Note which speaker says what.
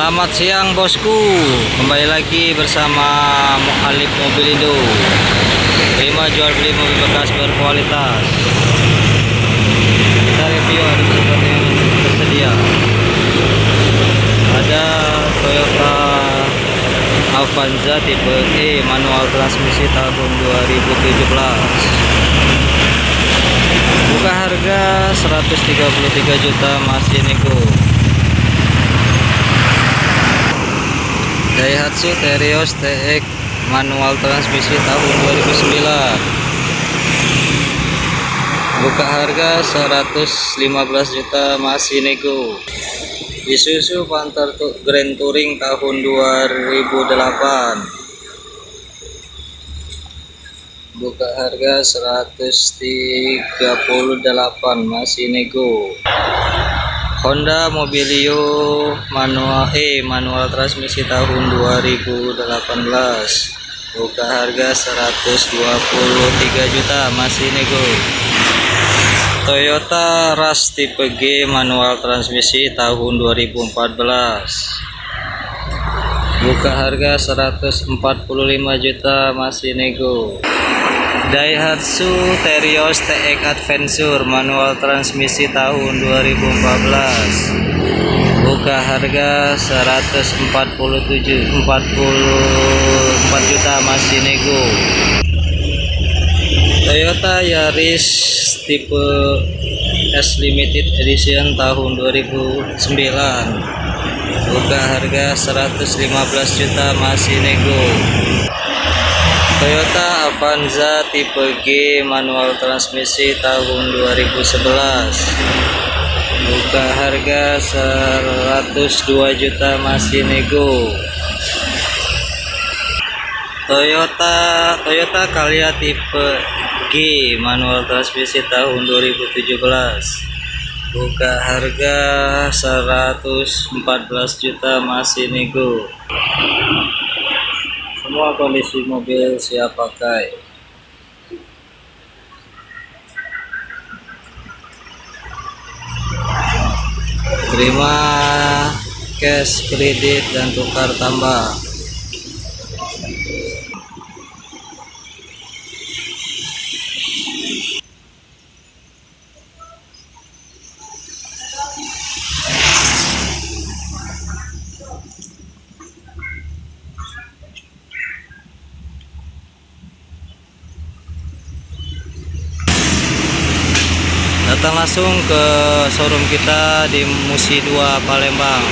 Speaker 1: Selamat siang bosku, kembali lagi bersama Mu'alif Mobilindo. Terima jual beli mobil bekas berkualitas. Kita review seperti yang tersedia. Ada Toyota Avanza tipe E manual transmisi tahun 2017. Buka harga 133 juta, masih nego. Daihatsu Terios TX manual transmisi tahun 2009. Buka harga 115 juta, masih nego. Isuzu Panther Grand Touring tahun 2008. Buka harga 138, masih nego. Honda Mobilio manual transmisi tahun 2018. Buka harga 123 juta, masih nego. Toyota Rush tipe G manual transmisi tahun 2014. Buka harga 145 juta, masih nego. Daihatsu Terios TX Adventure manual transmisi tahun 2014. Buka harga 144 juta, masih nego. Toyota Yaris tipe S Limited Edition tahun 2009. Buka harga 115 juta, masih nego. Toyota Avanza tipe G manual transmisi tahun 2011. Buka harga 102 juta, masih nego. Toyota Calya tipe G manual transmisi tahun 2017. Buka harga 114 juta, masih nego. Semua kondisi mobil siap pakai. Terima cash, kredit, dan tukar tambah. Datang langsung ke showroom kita di Musi 2 Palembang.